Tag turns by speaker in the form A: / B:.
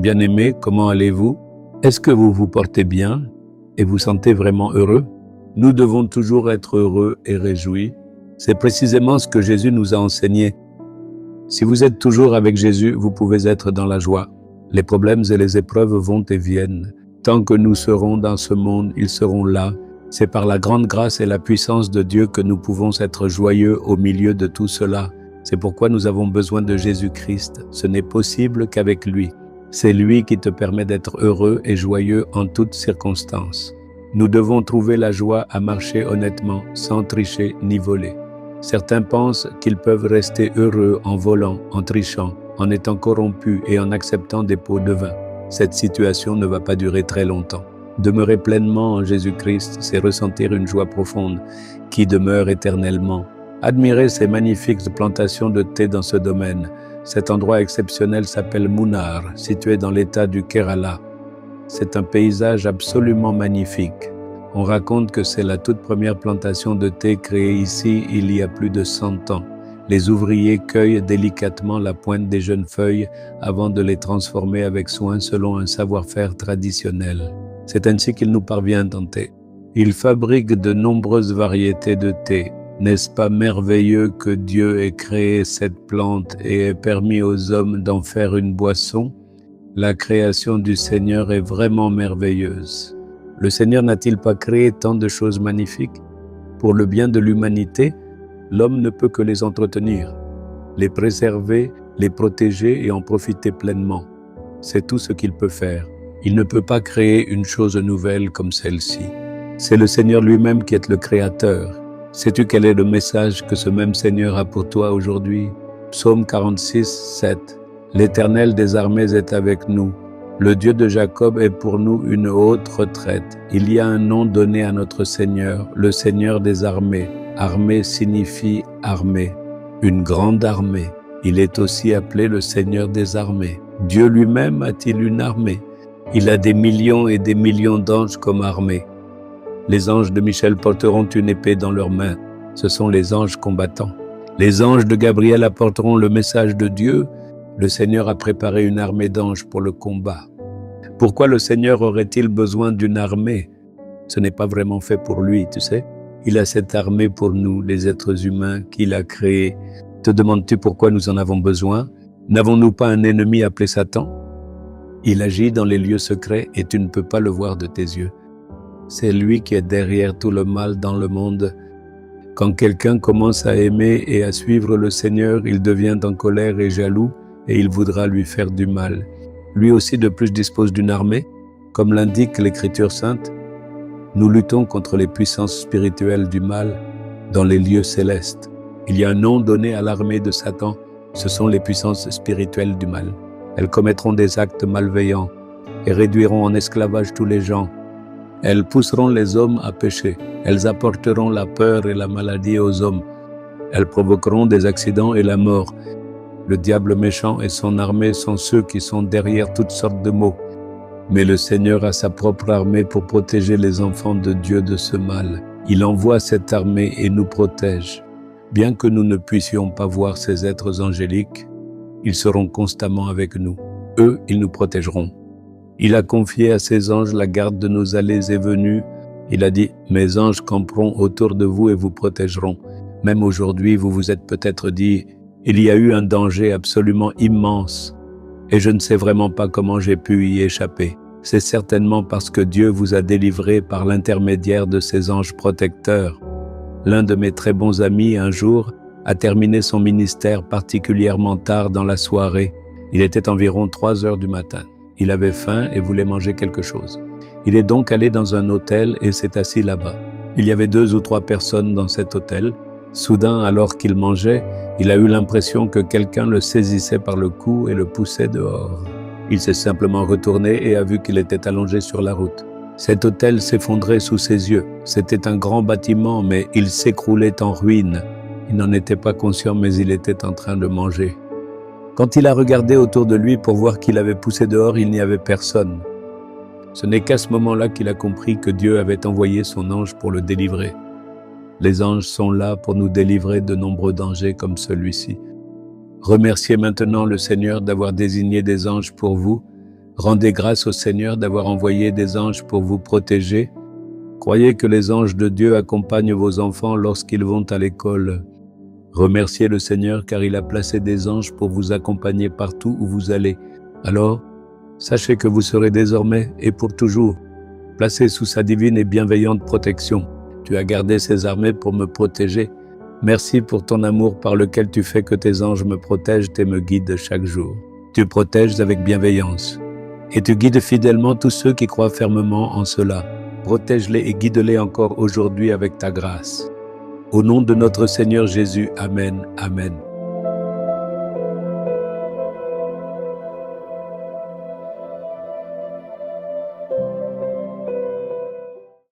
A: Bien-aimés, comment allez-vous? Est-ce que vous vous portez bien et vous sentez vraiment heureux? Nous devons toujours être heureux et réjouis. C'est précisément ce que Jésus nous a enseigné. Si vous êtes toujours avec Jésus, vous pouvez être dans la joie. Les problèmes et les épreuves vont et viennent. Tant que nous serons dans ce monde, ils seront là. C'est par la grande grâce et la puissance de Dieu que nous pouvons être joyeux au milieu de tout cela. C'est pourquoi nous avons besoin de Jésus-Christ. Ce n'est possible qu'avec lui. C'est lui qui te permet d'être heureux et joyeux en toutes circonstances. Nous devons trouver la joie à marcher honnêtement, sans tricher ni voler. Certains pensent qu'ils peuvent rester heureux en volant, en trichant, en étant corrompus et en acceptant des pots de vin. Cette situation ne va pas durer très longtemps. Demeurer pleinement en Jésus-Christ, c'est ressentir une joie profonde qui demeure éternellement. Admirez ces magnifiques plantations de thé dans ce domaine. Cet endroit exceptionnel s'appelle Munnar, situé dans l'état du Kerala. C'est un paysage absolument magnifique. On raconte que c'est la toute première plantation de thé créée ici il y a plus de 100 ans. Les ouvriers cueillent délicatement la pointe des jeunes feuilles avant de les transformer avec soin selon un savoir-faire traditionnel. C'est ainsi qu'il nous parvient en thé. Ils fabriquent de nombreuses variétés de thé. N'est-ce pas merveilleux que Dieu ait créé cette plante et ait permis aux hommes d'en faire une boisson? La création du Seigneur est vraiment merveilleuse. Le Seigneur n'a-t-il pas créé tant de choses magnifiques? Pour le bien de l'humanité, l'homme ne peut que les entretenir, les préserver, les protéger et en profiter pleinement. C'est tout ce qu'il peut faire. Il ne peut pas créer une chose nouvelle comme celle-ci. C'est le Seigneur lui-même qui est le Créateur. Sais-tu quel est le message que ce même Seigneur a pour toi aujourd'hui? Psaume 46, 7. L'Éternel des armées est avec nous. Le Dieu de Jacob est pour nous une haute retraite. Il y a un nom donné à notre Seigneur, le Seigneur des armées. Armée signifie armée, une grande armée. Il est aussi appelé le Seigneur des armées. Dieu lui-même a-t-il une armée? Il a des millions et des millions d'anges comme armée. Les anges de Michel porteront une épée dans leurs mains. Ce sont les anges combattants. Les anges de Gabriel apporteront le message de Dieu. Le Seigneur a préparé une armée d'anges pour le combat. Pourquoi le Seigneur aurait-il besoin d'une armée? Ce n'est pas vraiment fait pour lui, tu sais. Il a cette armée pour nous, les êtres humains, qu'il a créés. Te demandes-tu pourquoi nous en avons besoin? N'avons-nous pas un ennemi appelé Satan? Il agit dans les lieux secrets et tu ne peux pas le voir de tes yeux. C'est lui qui est derrière tout le mal dans le monde. Quand quelqu'un commence à aimer et à suivre le Seigneur, il devient en colère et jaloux et il voudra lui faire du mal. Lui aussi de plus dispose d'une armée. Comme l'indique l'Écriture sainte, nous luttons contre les puissances spirituelles du mal dans les lieux célestes. Il y a un nom donné à l'armée de Satan, ce sont les puissances spirituelles du mal. Elles commettront des actes malveillants et réduiront en esclavage tous les gens. Elles pousseront les hommes à pécher. Elles apporteront la peur et la maladie aux hommes. Elles provoqueront des accidents et la mort. Le diable méchant et son armée sont ceux qui sont derrière toutes sortes de maux. Mais le Seigneur a sa propre armée pour protéger les enfants de Dieu de ce mal. Il envoie cette armée et nous protège. Bien que nous ne puissions pas voir ces êtres angéliques, ils seront constamment avec nous. Eux, ils nous protégeront. Il a confié à ses anges la garde de nos allées et venues. Il a dit, « Mes anges camperont autour de vous et vous protégeront. » Même aujourd'hui, vous vous êtes peut-être dit, « Il y a eu un danger absolument immense et je ne sais vraiment pas comment j'ai pu y échapper. » C'est certainement parce que Dieu vous a délivré par l'intermédiaire de ses anges protecteurs. L'un de mes très bons amis, un jour, a terminé son ministère particulièrement tard dans la soirée. Il était environ 3 heures du matin. Il avait faim et voulait manger quelque chose. Il est donc allé dans un hôtel et s'est assis là-bas. Il y avait 2 ou 3 personnes dans cet hôtel. Soudain, alors qu'il mangeait, il a eu l'impression que quelqu'un le saisissait par le cou et le poussait dehors. Il s'est simplement retourné et a vu qu'il était allongé sur la route. Cet hôtel s'effondrait sous ses yeux. C'était un grand bâtiment, mais il s'écroulait en ruines. Il n'en était pas conscient, mais il était en train de manger. Quand il a regardé autour de lui pour voir qui l'avait poussé dehors, il n'y avait personne. Ce n'est qu'à ce moment-là qu'il a compris que Dieu avait envoyé son ange pour le délivrer. Les anges sont là pour nous délivrer de nombreux dangers comme celui-ci. Remerciez maintenant le Seigneur d'avoir désigné des anges pour vous. Rendez grâce au Seigneur d'avoir envoyé des anges pour vous protéger. Croyez que les anges de Dieu accompagnent vos enfants lorsqu'ils vont à l'école. Remerciez le Seigneur car il a placé des anges pour vous accompagner partout où vous allez. Alors, sachez que vous serez désormais et pour toujours placés sous sa divine et bienveillante protection. Tu as gardé ses armées pour me protéger. Merci pour ton amour par lequel tu fais que tes anges me protègent et me guident chaque jour. Tu protèges avec bienveillance et tu guides fidèlement tous ceux qui croient fermement en cela. Protège-les et guide-les encore aujourd'hui avec ta grâce. Au nom de notre Seigneur Jésus, Amen, Amen.